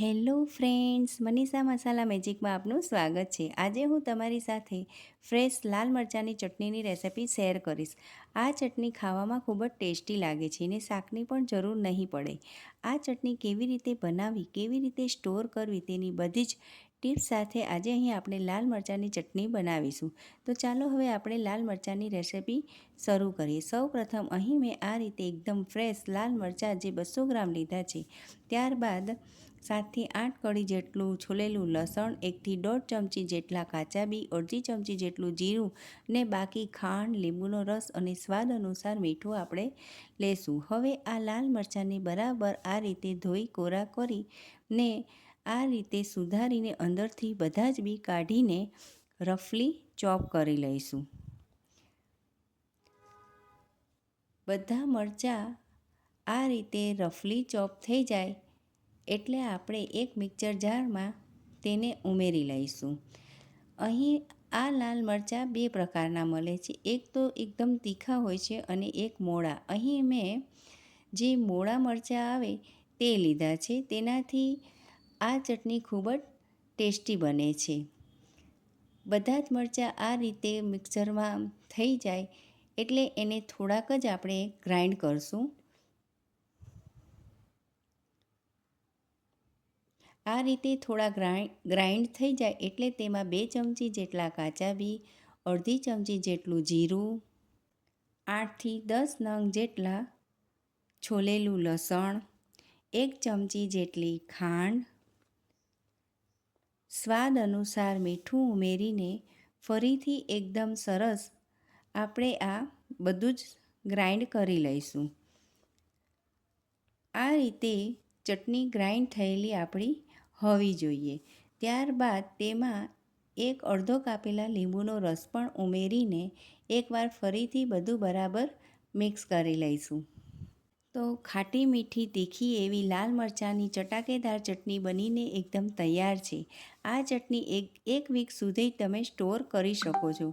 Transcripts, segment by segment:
Hello friends, Manisha મસાલા મેજિકમાં આપનું સ્વાગત છે. આજે હું તમારી સાથે ફ્રેશ લાલ મરચાંની ચટણીની રેસિપી શેર કરીશ. આ ચટણી ખાવામાં ખૂબ જ ટેસ્ટી લાગે છે અને શાકની પણ જરૂર નહીં પડે. આ ચટણી કેવી રીતે બનાવવી, કેવી રીતે સ્ટોર કરવી તેની બધી જ ટિપ્સ સાથે આજે અહીં આપણે લાલ મરચાંની ચટણી બનાવીશું. તો ચાલો હવે આપણે લાલ મરચાંની રેસિપી શરૂ કરીએ. સૌપ્રથમ અહીં મેં આ રીતે એકદમ ફ્રેશ લાલ મરચાં જે 200 ગ્રામ લીધા છે. ત્યારબાદ 7થી 8 કળી જેટલું છોલેલું લસણ, 1થી 1.5 ચમચી જેટલા કાચા બી, અડધી ચમચી જેટલું જીરું ને બાકી ખાંડ, લીંબુનો રસ અને સ્વાદ અનુસાર મીઠું આપણે લેશું. હવે આ લાલ મરચાંને બરાબર આ રીતે ધોઈ કોરા કરી ને આ રીતે સુધારીને અંદરથી બધા જ બી કાઢીને રફલી ચોપ કરી લઈશું. બધા મરચાં આ રીતે રફલી ચોપ થઈ જાય એટલે આપણે એક મિક્સર જારમાં તેને ઉમેરી લઈશું. અહીં આ લાલ મરચાં બે પ્રકારના મળે છે. એક તો એકદમ તીખા હોય છે અને એક મોળા. અહીં મેં જે મોળા મરચાં આવે તે લીધા છે. તેનાથી આ ચટણી ખૂબ જ ટેસ્ટી બને છે. બધા જ મરચાં આ રીતે મિક્સરમાં થઈ જાય એટલે એને થોડાક જ આપણે ગ્રાઇન્ડ કરશું. આ રીતે થોડા ગ્રાઇન્ડ થઈ જાય એટલે તેમાં 2 ચમચી જેટલા કાચા બી, અડધી ચમચી જેટલું જીરું, 8થી 10 નંગ જેટલા છોલેલું લસણ, 1 ચમચી જેટલી ખાંડ, સ્વાદ અનુસાર મીઠું ઉમેરીને ફરીથી એકદમ સરસ આપણે આ બધું જ ગ્રાઇન્ડ કરી લઈશું. આ રીતે ચટણી ગ્રાઇન્ડ થયેલી આપણી હોવી જોઈએ. ત્યારબાદ તેમાં એક અડધો કાપેલા લીંબુનો રસ પણ ઉમેરીને એકવાર ફરીથી બધું બરાબર મિક્સ કરી લઈશું. તો ખાટી મીઠી તીખી એવી લાલ મરચાંની ચટાકેદાર ચટણી બનીને એકદમ તૈયાર છે. આ ચટણી એક વીક સુધી તમે સ્ટોર કરી શકો છો.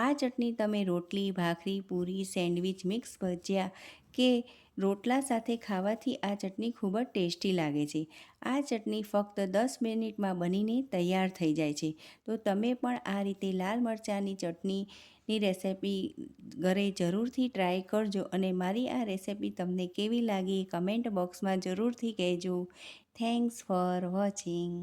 આ ચટણી તમે રોટલી, ભાખરી, પૂરી, સેન્ડવિચ, મિક્સ ભજીયા કે રોટલા સાથે ખાવાથી આ ચટણી ખૂબ જ ટેસ્ટી લાગે છે. આ ચટણી ફક્ત 10 મિનિટમાં બનીને તૈયાર થઈ જાય છે. તો તમે પણ આ રીતે લાલ મરચાંની ચટણીની રેસિપી ઘરે જરૂરથી ટ્રાય કરજો અને મારી આ રેસિપી તમને કેવી લાગી કમેન્ટ બોક્સમાં જરૂરથી કહેજો. Thanks for watching.